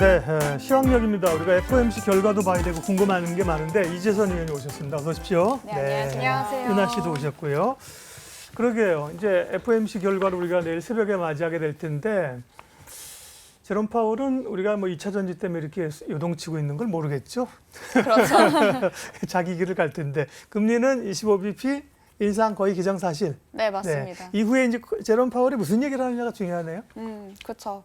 네, 시황역입니다. 우리가 FOMC 결과도 봐야 되고 궁금한 게 많은데 이재선 의원이 오셨습니다. 어서 오십시오. 네, 안녕하세요. 윤아 씨도 오셨고요. 그러게요. 이제 FOMC 결과를 우리가 내일 새벽에 맞이하게 될 텐데 제롬 파월은 우리가 뭐 2차 전지 때문에 이렇게 요동치고 있는 걸 모르겠죠? 그렇죠. 자기 길을 갈 텐데 금리는 25bp 인상 거의 기정사실. 네, 맞습니다. 네. 이후에 이제 제롬 파월이 무슨 얘기를 하느냐가 중요하네요. 그렇죠.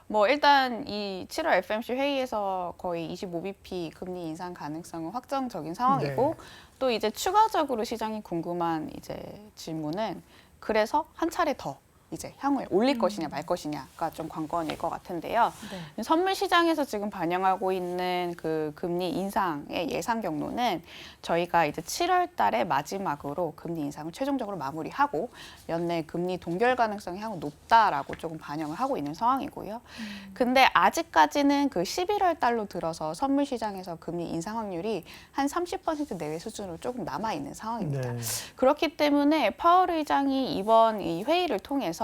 뭐 일단 이 7월 FOMC 회의에서 거의 25bp 금리 인상 가능성은 확정적인 상황이고 네. 또 이제 추가적으로 시장이 궁금한 이제 질문은 그래서 한 차례 더 이제 향후에 올릴 것이냐 말 것이냐가 좀 관건일 것 같은데요. 네. 선물 시장에서 지금 반영하고 있는 그 금리 인상의 예상 경로는 저희가 이제 7월 달에 마지막으로 금리 인상을 최종적으로 마무리하고 연내 금리 동결 가능성이 향후 높다라고 조금 반영을 하고 있는 상황이고요. 근데 아직까지는 그 11월 달로 들어서 선물 시장에서 금리 인상 확률이 한 30% 내외 수준으로 조금 남아 있는 상황입니다. 네. 그렇기 때문에 파월 의장이 이번 이 회의를 통해서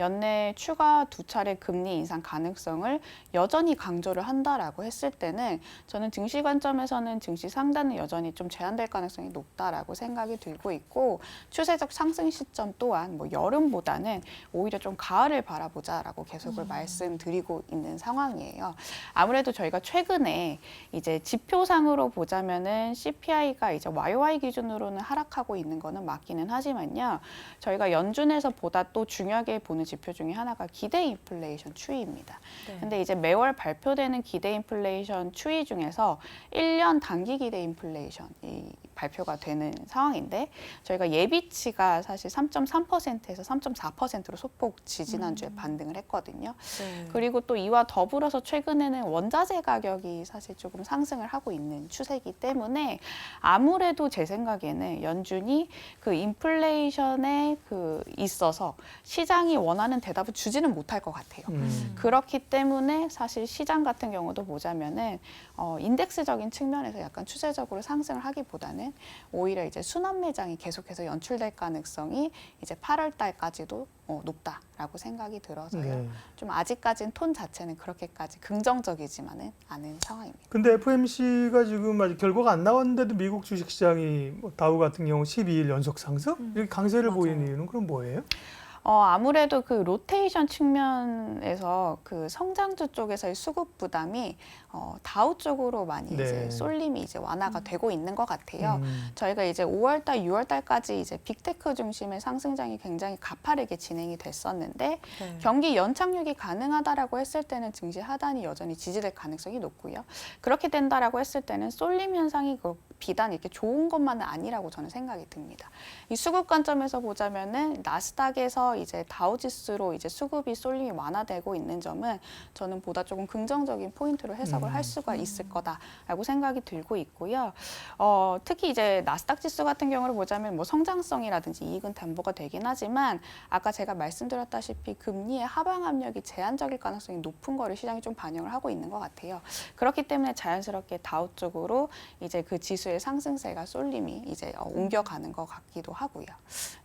연내 추가 2차례 금리 인상 가능성을 여전히 강조를 한다라고 했을 때는 저는 증시 관점에서는 증시 상단은 여전히 좀 제한될 가능성이 높다라고 생각이 들고 있고 추세적 상승 시점 또한 뭐 여름보다는 오히려 좀 가을을 바라보자라고 계속을 말씀드리고 있는 상황이에요. 아무래도 저희가 최근에 이제 지표상으로 보자면은 CPI가 이제 YOY 기준으로는 하락하고 있는 거는 맞기는 하지만요. 저희가 연준에서 보다 또 중요하게 보는 지표 중에 하나가 기대 인플레이션 추이입니다. 네. 근데 이제 매월 발표되는 기대 인플레이션 추이 중에서 1년 단기 기대 인플레이션이 발표가 되는 상황인데 저희가 예비치가 사실 3.3%에서 3.4%로 소폭 지지난주에 반등을 했거든요. 네. 그리고 또 이와 더불어서 최근에는 원자재 가격이 사실 조금 상승을 하고 있는 추세이기 때문에 아무래도 제 생각에는 연준이 그 인플레이션에 그 있어서 시장이 원하는 대답을 주지는 못할 것 같아요. 그렇기 때문에 사실 시장 같은 경우도 보자면은 인덱스적인 측면에서 약간 추세적으로 상승을 하기보다는 오히려 이제 순환 매장이 계속해서 연출될 가능성이 이제 8월 달까지도 높다라고 생각이 들어서요. 네. 좀 아직까지는 톤 자체는 그렇게까지 긍정적이지만은 않은 상황입니다. 근데 FOMC가 지금 아직 결과가 안 나왔는데도 미국 주식시장이 뭐 다우 같은 경우 12일 연속 상승? 이렇게 강세를 맞아요. 보이는 이유는 그럼 뭐예요? 아무래도 그 로테이션 측면에서 그 성장주 쪽에서의 수급 부담이 다우 쪽으로 많이 네. 이제 쏠림이 이제 완화가 되고 있는 것 같아요. 저희가 이제 5월달, 6월달까지 이제 빅테크 중심의 상승장이 굉장히 가파르게 진행이 됐었는데 네. 경기 연착륙이 가능하다라고 했을 때는 증시 하단이 여전히 지지될 가능성이 높고요. 그렇게 된다라고 했을 때는 쏠림 현상이 비단 이렇게 좋은 것만은 아니라고 저는 생각이 듭니다. 이 수급 관점에서 보자면은 나스닥에서 이제 다우지수로 이제 수급이 쏠림이 완화되고 있는 점은 저는 보다 조금 긍정적인 포인트로 해석을 할 수가 있을 거다라고 생각이 들고 있고요. 특히 이제 나스닥 지수 같은 경우를 보자면 뭐 성장성이라든지 이익은 담보가 되긴 하지만 아까 제가 말씀드렸다시피 금리의 하방 압력이 제한적일 가능성이 높은 거를 시장이 좀 반영을 하고 있는 것 같아요. 그렇기 때문에 자연스럽게 다우 쪽으로 이제 그 지수의 상승세가 쏠림이 이제 옮겨가는 것 같기도 하고요.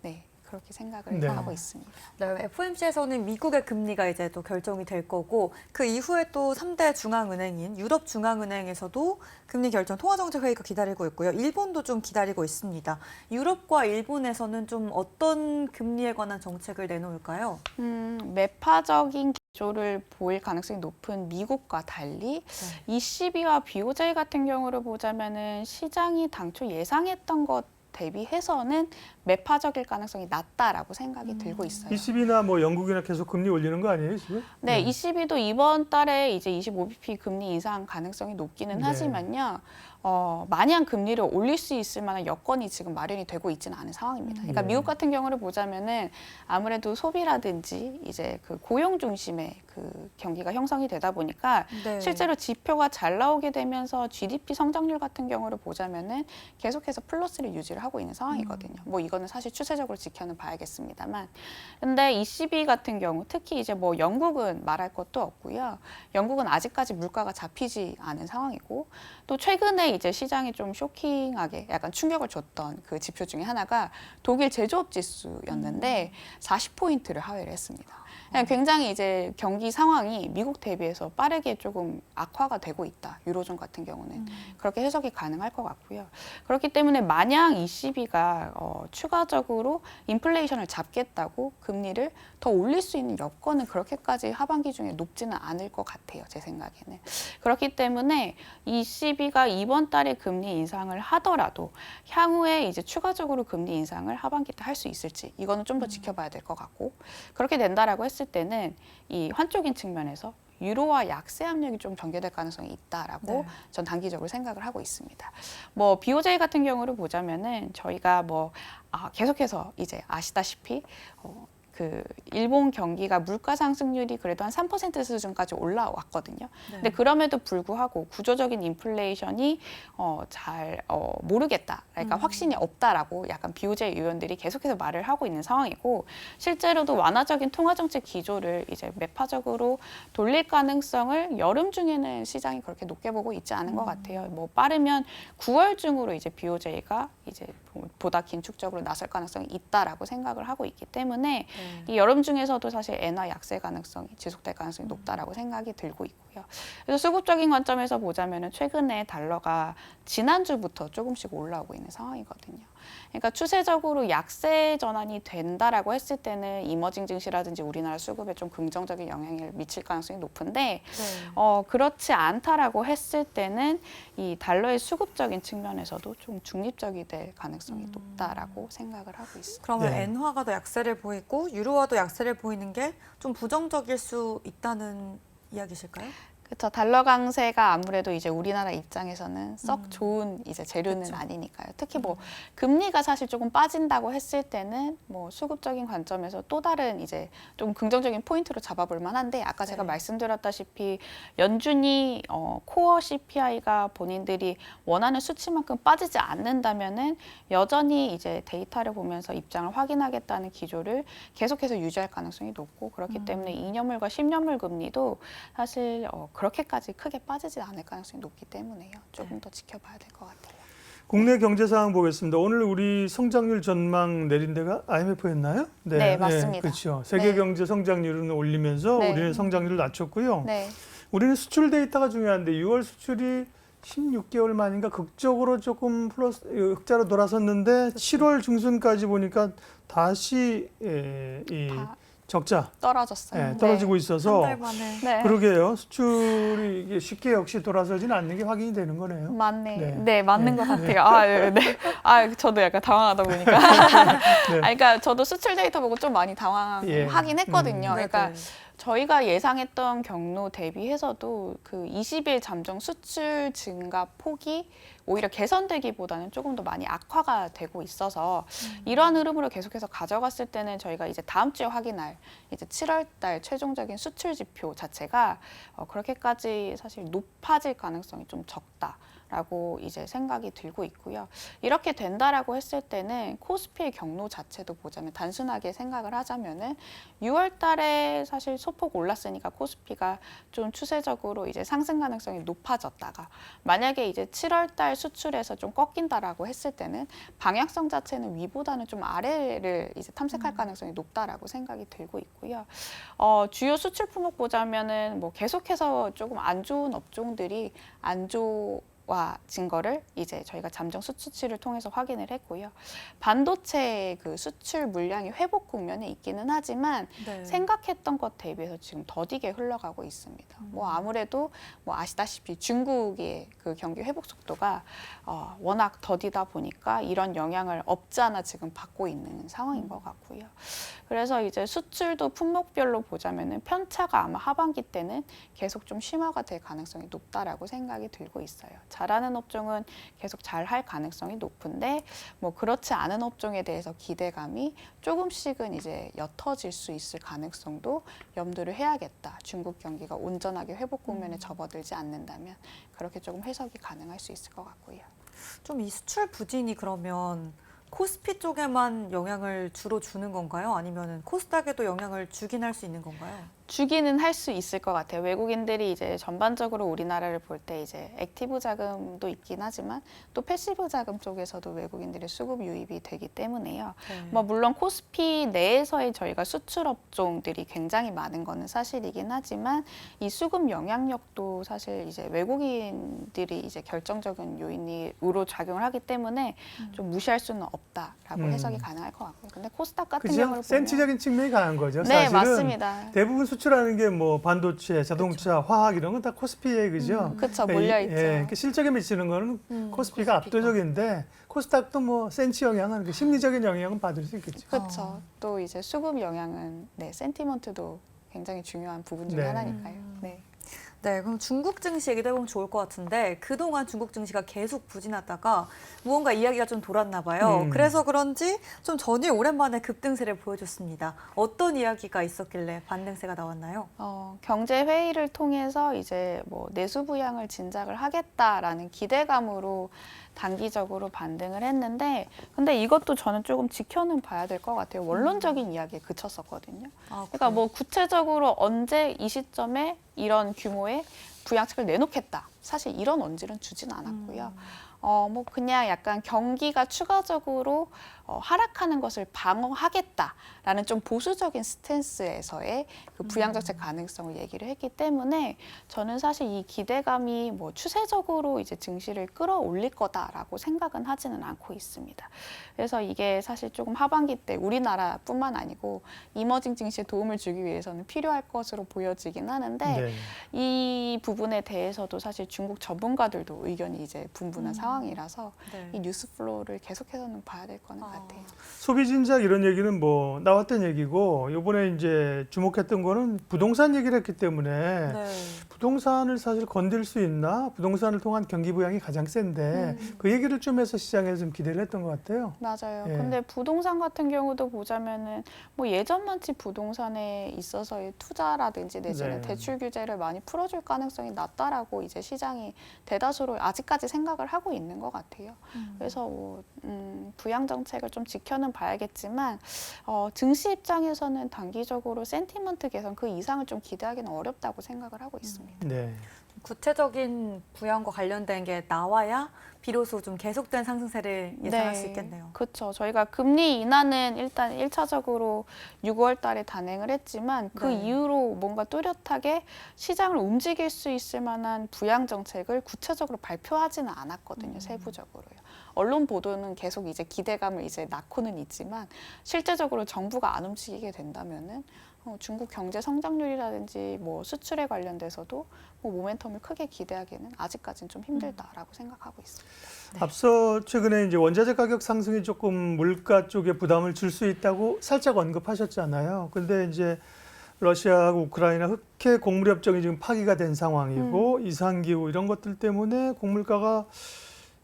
네. 그렇게 생각을 네. 하고 있습니다. 네, FOMC에서는 미국의 금리가 이제 또 결정이 될 거고 그 이후에 또 3대 중앙은행인 유럽 중앙은행에서도 금리 결정 통화정책 회의가 기다리고 있고요. 일본도 좀 기다리고 있습니다. 유럽과 일본에서는 좀 어떤 금리에 관한 정책을 내놓을까요? 매파적인 기조를 보일 가능성이 높은 미국과 달리 ECB와 BOJ 같은 경우를 보자면은 시장이 당초 예상했던 것 대비해서는 매파적일 가능성이 낮다라고 생각이 들고 있어요. ECB나 뭐 영국이나 계속 금리 올리는 거 아니에요 지금? 네, ECB도 이번 달에 이제 25bp 금리 인상 가능성이 높기는 네. 하지만요. 마냥 금리를 올릴 수 있을 만한 여건이 지금 마련이 되고 있지는 않은 상황입니다. 그러니까 네. 미국 같은 경우를 보자면은 아무래도 소비라든지 이제 그 고용 중심의 그 경기가 형성이 되다 보니까 네. 실제로 지표가 잘 나오게 되면서 GDP 성장률 같은 경우를 보자면은 계속해서 플러스를 유지를 하고 있는 상황이거든요. 뭐 이거는 사실 추세적으로 지켜는 봐야겠습니다만. 근데 ECB 같은 경우 특히 이제 뭐 영국은 말할 것도 없고요. 영국은 아직까지 물가가 잡히지 않은 상황이고 또 최근에 이제 시장이 좀 쇼킹하게 약간 충격을 줬던 그 지표 중에 하나가 독일 제조업 지수였는데 40포인트를 하회를 했습니다. 그냥 굉장히 이제 경기 상황이 미국 대비해서 빠르게 조금 악화가 되고 있다. 유로존 같은 경우는 그렇게 해석이 가능할 것 같고요. 그렇기 때문에 마냥 ECB가 추가적으로 인플레이션을 잡겠다고 금리를 더 올릴 수 있는 여건은 그렇게까지 하반기 중에 높지는 않을 것 같아요. 제 생각에는. 그렇기 때문에 ECB가 이번 달에 금리 인상을 하더라도 향후에 이제 추가적으로 금리 인상을 하반기 때 할 수 있을지 이거는 좀 더 지켜봐야 될 것 같고 그렇게 된다라고 했을 때는 이 환쪽인 측면에서 유로화 약세 압력이 좀 전개될 가능성이 있다라고 전 단기적으로 생각을 하고 있습니다. 뭐 BOJ 같은 경우를 보자면은 저희가 계속해서 이제 아시다시피 그 일본 경기가 물가 상승률이 그래도 한 3% 수준까지 올라왔거든요. 근데 그럼에도 불구하고 구조적인 인플레이션이 잘 모르겠다. 그러니까 확신이 없다라고 약간 BOJ 의원들이 계속해서 말을 하고 있는 상황이고 실제로도 완화적인 통화 정책 기조를 이제 매파적으로 돌릴 가능성을 여름 중에는 시장이 그렇게 높게 보고 있지 않은 것 같아요. 뭐 빠르면 9월 중으로 이제 BOJ가 이제 보다 긴축적으로 나설 가능성이 있다라고 생각을 하고 있기 때문에 이 여름 중에서도 사실 엔화 약세 가능성이 지속될 가능성이 높다라고 생각이 들고 있고요. 그래서 수급적인 관점에서 보자면은 최근에 달러가 지난주부터 조금씩 올라오고 있는 상황이거든요. 그러니까 추세적으로 약세 전환이 된다라고 했을 때는 이머징 증시라든지 우리나라 수급에 좀 긍정적인 영향을 미칠 가능성이 높은데 그렇지 않다라고 했을 때는 이 달러의 수급적인 측면에서도 좀 중립적이 될 가능성이 높다라고 생각을 하고 있습니다. 그러면 엔화가 더 약세를 보이고 유로화도 약세를 보이는 게 좀 부정적일 수 있다는 이야기실까요? 그렇죠. 달러 강세가 아무래도 이제 우리나라 입장에서는 썩 좋은 이제 재료는 그쵸. 아니니까요. 특히 뭐 금리가 사실 조금 빠진다고 했을 때는 뭐 수급적인 관점에서 또 다른 이제 좀 긍정적인 포인트로 잡아볼 만한데 아까 제가 말씀드렸다시피 연준이 코어 CPI가 본인들이 원하는 수치만큼 빠지지 않는다면은 여전히 이제 데이터를 보면서 입장을 확인하겠다는 기조를 계속해서 유지할 가능성이 높고 그렇기 때문에 2년물과 10년물 금리도 사실 그렇게까지 크게 빠지지 않을 가능성이 높기 때문에요. 조금 더 지켜봐야 될 것 같아요. 국내 경제 상황 보겠습니다. 오늘 우리 성장률 전망 내린 데가 IMF였나요? 네, 맞습니다. 네, 그렇죠. 세계 네. 경제 성장률은 올리면서 네. 우리는 성장률을 낮췄고요. 네. 우리는 수출 데이터가 중요한데 6월 수출이 16개월 만인가 극적으로 조금 플러스 흑자로 돌아섰는데 7월 중순까지 보니까 다시 이 적자 떨어졌어요. 떨어지고 있어서 한 달 만에. 네. 그러게요. 수출이 이게 쉽게 역시 돌아서지는 않는 게 확인이 되는 거네요. 맞네. 네. 네, 맞는 네. 것 같아요. 아, 네, 네. 아, 저도 약간 당황하다 보니까. 그러니까 저도 수출 데이터 보고 좀 많이 당황하긴 했거든요. 그러니까 저희가 예상했던 경로 대비해서도 그 20일 잠정 수출 증가 폭이 오히려 개선되기보다는 조금 더 많이 악화가 되고 있어서 이러한 흐름으로 계속해서 가져갔을 때는 저희가 이제 다음 주에 확인할 이제 7월 달 최종적인 수출 지표 자체가 그렇게까지 사실 높아질 가능성이 좀 적다. 라고 이제 생각이 들고 있고요. 이렇게 된다라고 했을 때는 코스피의 경로 자체도 보자면 단순하게 생각을 하자면은 6월 달에 사실 소폭 올랐으니까 코스피가 좀 추세적으로 이제 상승 가능성이 높아졌다가 만약에 이제 7월 달 수출에서 좀 꺾인다라고 했을 때는 방향성 자체는 위보다는 좀 아래를 이제 탐색할 가능성이 높다라고 생각이 들고 있고요. 주요 수출 품목 보자면은 뭐 계속해서 조금 안 좋은 업종들이 와진 거를 이제 저희가 잠정 수치치를 통해서 확인을 했고요. 반도체 그 수출 물량이 회복 국면에 있기는 하지만 생각했던 것 대비해서 지금 더디게 흘러가고 있습니다. 뭐 아무래도 뭐 아시다시피 중국의 그 경기 회복 속도가 워낙 더디다 보니까 이런 영향을 없지 않아 지금 받고 있는 상황인 것 같고요. 그래서 이제 수출도 품목별로 보자면은 편차가 아마 하반기 때는 계속 좀 심화가 될 가능성이 높다라고 생각이 들고 있어요. 잘하는 업종은 계속 잘할 가능성이 높은데 뭐 그렇지 않은 업종에 대해서 기대감이 조금씩은 이제 옅어질 수 있을 가능성도 염두를 해야겠다. 중국 경기가 온전하게 회복 국면에 접어들지 않는다면 그렇게 조금 해석이 가능할 수 있을 것 같고요. 좀 이 수출 부진이 그러면 코스피 쪽에만 영향을 주로 주는 건가요? 아니면 코스닥에도 영향을 주긴 할 수 있는 건가요? 주기는 할 수 있을 것 같아요. 외국인들이 이제 전반적으로 우리나라를 볼 때 이제 액티브 자금도 있긴 하지만 또 패시브 자금 쪽에서도 외국인들의 수급 유입이 되기 때문에요. 네. 뭐 물론 코스피 내에서의 저희가 수출 업종들이 굉장히 많은 거는 사실이긴 하지만 이 수급 영향력도 사실 이제 외국인들이 이제 결정적인 요인으로 작용을 하기 때문에 좀 무시할 수는 없다라고 해석이 가능할 것 같고요. 근데 코스닥 같은 그죠? 경우를 보면 센치적인 측면이 강한 거죠. 네, 사실은 맞습니다. 대부분 수출하는 게 뭐 반도체, 자동차, 화학 이런 건 다 코스피에 그죠? 그렇죠. 그러니까 몰려 있죠. 그러니까 실적에 미치는 거는 코스피가 코스피가. 압도적인데 코스닥도 뭐 센치 영향은 그 심리적인 영향은 받을 수 있겠죠. 그렇죠. 또 이제 수급 영향은 네, 센티먼트도 굉장히 중요한 부분 중에 네. 하나니까요. 네. 네, 그럼 중국 증시 얘기도 해보면 좋을 것 같은데 그동안 중국 증시가 계속 부진하다가 무언가 이야기가 좀 돌았나 봐요. 그래서 그런지 좀 전일 오랜만에 급등세를 보여줬습니다. 어떤 이야기가 있었길래 반등세가 나왔나요? 경제 회의를 통해서 이제 뭐 내수 부양을 진작을 하겠다라는 기대감으로 단기적으로 반등을 했는데 근데 이것도 저는 조금 지켜는 봐야 될 것 같아요. 원론적인 이야기에 그쳤었거든요. 그러니까 뭐 구체적으로 언제 이 시점에 이런 규모의 부양책을 내놓겠다. 사실 이런 언질은 주진 않았고요. 뭐 그냥 약간 경기가 추가적으로 하락하는 것을 방어하겠다라는 좀 보수적인 스탠스에서의 그 부양정책 가능성을 얘기를 했기 때문에 저는 사실 이 기대감이 뭐 추세적으로 이제 증시를 끌어올릴 거다라고 생각은 하지는 않고 있습니다. 그래서 이게 사실 조금 하반기 때 우리나라뿐만 아니고 이머징 증시에 도움을 주기 위해서는 필요할 것으로 보여지긴 하는데 네. 이 부분에 대해서도 사실 중국 전문가들도 의견이 이제 분분한 상황이라서 네. 이 뉴스 플로우를 계속해서는 봐야 될 거는 같아요. 소비 진작 이런 얘기는 뭐 나왔던 얘기고 이번에 이제 주목했던 거는 부동산 얘기를 했기 때문에 네. 부동산을 사실 건들 수 있나? 부동산을 통한 경기 부양이 가장 센데 그 얘기를 좀 해서 시장에서 좀 기대를 했던 것 같아요. 맞아요. 예. 근데 부동산 같은 경우도 보자면은 뭐 예전만치 부동산에 있어서의 투자라든지 내지는 네. 대출 규제를 많이 풀어줄 가능성이 낮다라고 이제 시장이 대다수로 아직까지 생각을 하고 있는 것 같아요. 그래서 뭐 부양 정책을 좀 지켜는 봐야겠지만 증시 입장에서는 단기적으로 센티먼트 개선 그 이상을 좀 기대하기는 어렵다고 생각을 하고 있습니다. 네. 구체적인 부양과 관련된 게 나와야 비로소 좀 계속된 상승세를 예상할 수 있겠네요. 그렇죠. 저희가 금리 인하는 일단 1차적으로 6월 달에 단행을 했지만 그 네. 이후로 뭔가 뚜렷하게 시장을 움직일 수 있을 만한 부양 정책을 구체적으로 발표하지는 않았거든요. 세부적으로요. 언론 보도는 계속 이제 기대감을 이제 낳고는 있지만 실제적으로 정부가 안 움직이게 된다면은 중국 경제 성장률이라든지 뭐 수출에 관련돼서도 뭐 모멘텀을 크게 기대하기는 아직까지는 좀 힘들다라고 생각하고 있습니다. 네. 앞서 최근에 이제 원자재 가격 상승이 조금 물가 쪽에 부담을 줄 수 있다고 살짝 언급하셨잖아요. 근데 이제 러시아하고 우크라이나 흑해 곡물 협정이 지금 파기가 된 상황이고 이상기후 이런 것들 때문에 곡물가가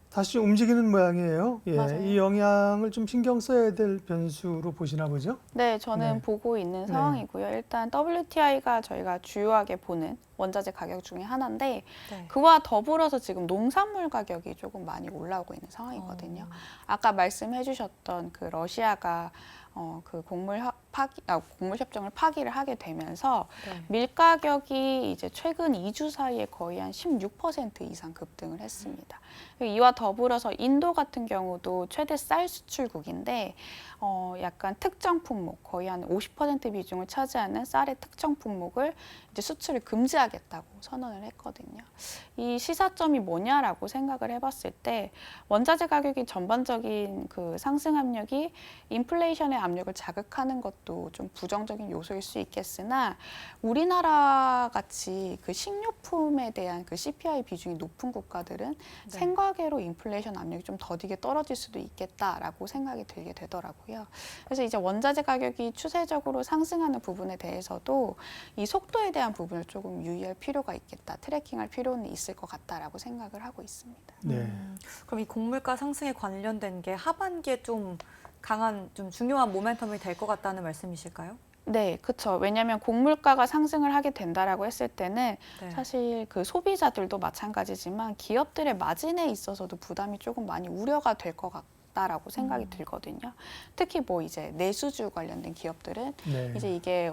다시 움직이는 모양이에요. 예, 맞아요. 이 영향을 좀 신경 써야 될 변수로 보시나 보죠? 네, 저는 네. 보고 있는 네. 상황이고요. 일단 WTI가 저희가 주요하게 보는 원자재 가격 중에 하나인데 네. 그와 더불어서 지금 농산물 가격이 조금 많이 올라오고 있는 상황이거든요. 아까 말씀해 주셨던 그 러시아가 그 곡물 협정을 파기를 하게 되면서 네. 밀 가격이 이제 최근 2주 사이에 거의 한 16% 이상 급등을 했습니다. 이와 더불어서 인도 같은 경우도 최대 쌀 수출국인데 약간 특정 품목 거의 한 50% 비중을 차지하는 쌀의 특정 품목을 이제 수출을 금지하겠다고 선언을 했거든요. 이 시사점이 뭐냐라고 생각을 해봤을 때 원자재 가격이 전반적인 그 상승 압력이 인플레이션의 압력을 자극하는 것도 좀 부정적인 요소일 수 있겠으나 우리나라 같이 그 식료품에 대한 그 CPI 비중이 높은 국가들은 생과계로 인플레이션 압력이 좀 더디게 떨어질 수도 있겠다라고 생각이 들게 되더라고요. 그래서 이제 원자재 가격이 추세적으로 상승하는 부분에 대해서도 이 속도에 대한 부분을 조금 유의할 필요가 있겠다. 트래킹할 필요는 있을 것 같다라고 생각을 하고 있습니다. 네. 그럼 이 곡물가 상승에 관련된 게 하반기에 좀 강한, 좀 중요한 모멘텀이 될 것 같다는 말씀이실까요? 네, 그렇죠. 왜냐하면 곡물가가 상승을 하게 된다라고 했을 때는 네. 사실 그 소비자들도 마찬가지지만 기업들의 마진에 있어서도 부담이 조금 많이 우려가 될 것 같다라고 생각이 들거든요. 특히 뭐 이제 내수주 관련된 기업들은 네. 이제 이게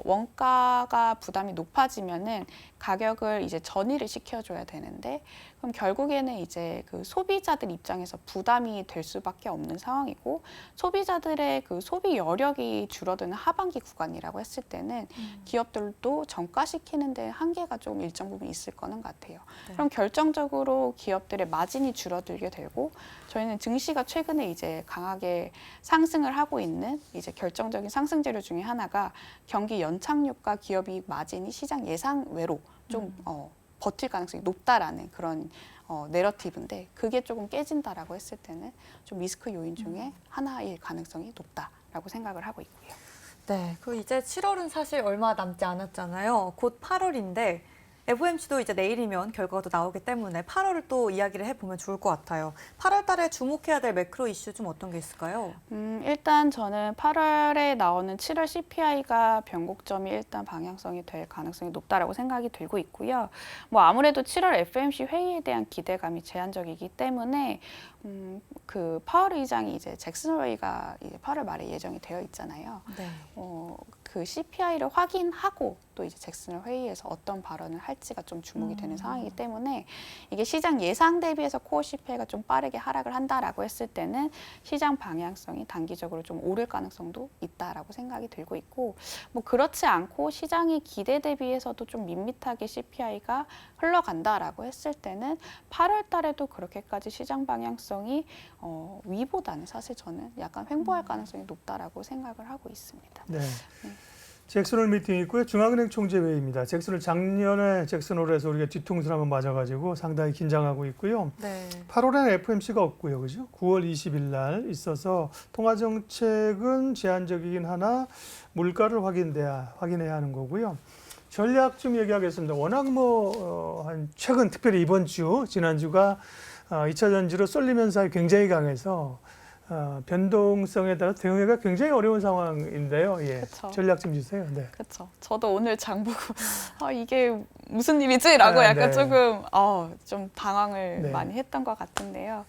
원가가 부담이 높아지면은 가격을 이제 전이를 시켜줘야 되는데 그럼 결국에는 이제 그 소비자들 입장에서 부담이 될 수밖에 없는 상황이고 소비자들의 그 소비 여력이 줄어드는 하반기 구간이라고 했을 때는 기업들도 정가시키는 데 한계가 좀 일정 부분 있을 거는 같아요. 네. 그럼 결정적으로 기업들의 마진이 줄어들게 되고 저희는 증시가 최근에 이제 강하게 상승을 하고 있는 이제 결정적인 상승 재료 중에 하나가 경기 연착륙과 기업이익 마진이 시장 예상 외로 좀 버틸 가능성이 높다라는 그런 내러티브인데 그게 조금 깨진다라고 했을 때는 좀 리스크 요인 중에 하나일 가능성이 높다라고 생각을 하고 있고요. 네, 그 이제 7월은 사실 얼마 남지 않았잖아요. 곧 8월인데 FOMC도 이제 내일이면 결과가 또 나오기 때문에 8월을 또 이야기를 해보면 좋을 것 같아요. 8월 달에 주목해야 될 매크로 이슈 좀 어떤 게 있을까요? 일단 저는 8월에 나오는 7월 CPI가 변곡점이 일단 방향성이 될 가능성이 높다라고 생각이 들고 있고요. 뭐 아무래도 7월 FOMC 회의에 대한 기대감이 제한적이기 때문에 그 파월 의장이 이제 잭슨 홀웨이가 이제 8월 말에 예정이 되어 있잖아요. 네. 그 CPI를 확인하고 또 이제 잭슨 회의에서 어떤 발언을 할지가 좀 주목이 되는 상황이기 때문에 이게 시장 예상 대비해서 코어 CPI가 좀 빠르게 하락을 한다라고 했을 때는 시장 방향성이 단기적으로 좀 오를 가능성도 있다라고 생각이 들고 있고 뭐 그렇지 않고 시장의 기대 대비해서도 좀 밋밋하게 CPI가 흘러간다라고 했을 때는 8월 달에도 그렇게까지 시장 방향성이 위보다는 사실 저는 약간 횡보할 가능성이 높다라고 생각을 하고 있습니다. 네. 잭슨홀 미팅이 있고요. 중앙은행 총재회의입니다. 작년에 잭슨홀에서 우리가 뒤통수를 한번 맞아가지고 상당히 긴장하고 있고요. 네. 8월에는 FOMC가 없고요. 그죠? 9월 20일 날 있어서 통화정책은 제한적이긴 하나 물가를 확인해야 하는 거고요. 전략 좀 얘기하겠습니다. 워낙 한 최근 특별히 이번 주, 지난주가 2차 전지로 쏠림 현상이 굉장히 강해서 변동성에 따라 대응하기가 굉장히 어려운 상황인데요. 예. 그쵸. 전략 좀 주세요. 네. 그렇죠. 저도 오늘 장 보고 이게 무슨 일이지라고 약간 네. 조금 좀 당황을 네. 많이 했던 것 같은데요.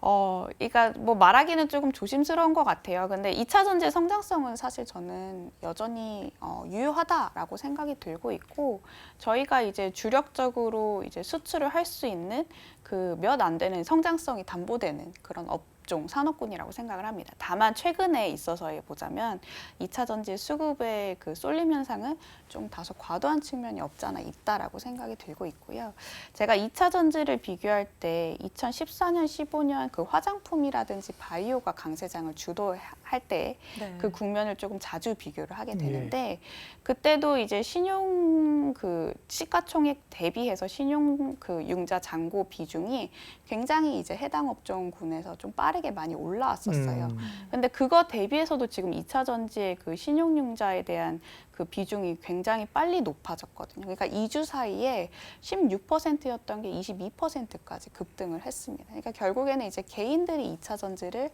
그러니까 뭐 말하기는 조금 조심스러운 것 같아요. 근데 2차 전지의 성장성은 사실 저는 여전히 유효하다라고 생각이 들고 있고 저희가 이제 주력적으로 이제 수출을 할 수 있는 그 몇 안 되는 성장성이 담보되는 그런 업종 산업군이라고 생각을 합니다. 다만 최근에 있어서 보자면 2차 전지 수급의 그 쏠림 현상은 좀 다소 과도한 측면이 없지 않아 있다라고 생각이 들고 있고요. 제가 2차 전지를 비교할 때 2014년, 15년 그 화장품이라든지 바이오가 강세장을 주도할 때 그 국면을 조금 자주 비교를 하게 되는데 그때도 이제 신용 그 시가총액 대비해서 신용 그 융자 잔고 비중이 굉장히 이제 해당 업종군에서 좀 빠르게 많이 올라왔었어요. 근데 그거 대비해서도 지금 2차 전지의 그 신용융자에 대한 그 비중이 굉장히 빨리 높아졌거든요. 그러니까 2주 사이에 16%였던 게 22%까지 급등을 했습니다. 그러니까 결국에는 이제 개인들이 2차 전지를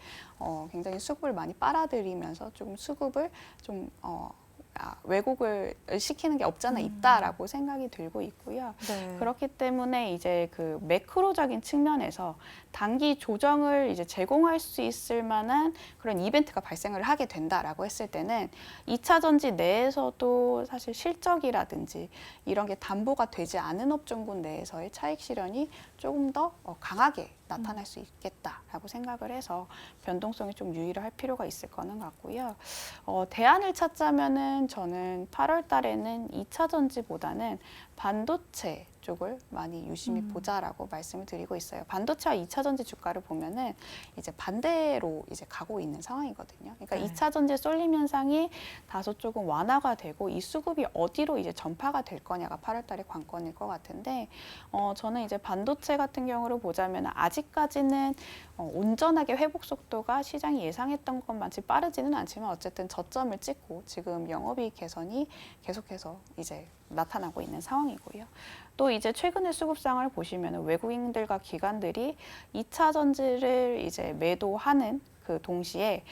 굉장히 수급을 많이 빨아들이면서 좀 수급을 좀 왜곡을 시키는 게 없잖아 있다라고 생각이 들고 있고요. 네. 그렇기 때문에 이제 그 매크로적인 측면에서 단기 조정을 이제 제공할 수 있을 만한 그런 이벤트가 발생을 하게 된다라고 했을 때는 2차 전지 내에서도 사실 실적이라든지 이런 게 담보가 되지 않은 업종군 내에서의 차익 실현이 조금 더 강하게 나타날 수 있겠다라고 생각을 해서 변동성이 좀 유의를 할 필요가 있을 거는 같고요. 대안을 찾자면은 저는 8월 달에는 2차 전지보다는 반도체 쪽을 많이 유심히 보자라고 말씀을 드리고 있어요. 반도체와 2차 전지 주가를 보면은 이제 반대로 이제 가고 있는 상황이거든요. 그러니까 네. 2차 전지 쏠림 현상이 다소 조금 완화가 되고 이 수급이 어디로 이제 전파가 될 거냐가 8월 달에 관건일 것 같은데 저는 이제 반도체 같은 경우를 보자면 아직까지는 온전하게 회복 속도가 시장이 예상했던 것만치 빠르지는 않지만 어쨌든 저점을 찍고 지금 영업이익 개선이 계속해서 이제 나타나고 있는 상황이고요. 또 이제 최근의 수급상을 보시면 외국인들과 기관들이 2차 전지를 이제 매도하는 그 동시에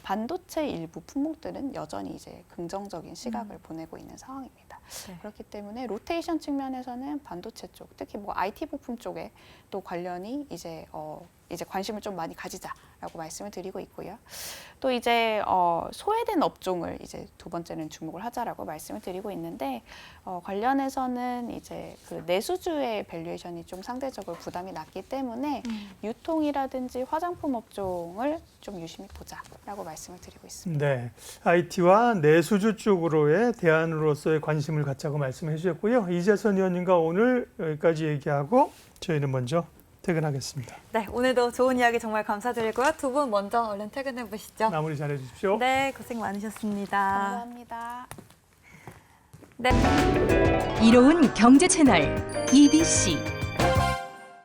반도체 일부 품목들은 여전히 이제 긍정적인 시각을 보내고 있는 상황입니다. 네. 그렇기 때문에 로테이션 측면에서는 반도체 쪽, 특히 뭐 IT 부품 쪽에 또 관련이 이제 이제 관심을 좀 많이 가지자라고 말씀을 드리고 있고요. 또 이제 소외된 업종을 이제 두 번째는 주목을 하자라고 말씀을 드리고 있는데 관련해서는 이제 그 내수주의 밸류에이션이 좀 상대적으로 부담이 낮기 때문에 유통이라든지 화장품 업종을 좀 유심히 보자라고 말씀을 드리고 있습니다. 네, IT와 내수주 쪽으로의 대안으로서의 관심을 갖자고 말씀해 주셨고요. 이재선 의원님과 오늘 여기까지 얘기하고 저희는 먼저 퇴근하겠습니다. 네, 오늘도 좋은 이야기 정말 감사드리고요. 두 분 먼저 얼른 퇴근해 보시죠. 마무리 잘해 주십시오. 네, 고생 많으셨습니다. 감사합니다. 네. 이로운 경제 채널 EBC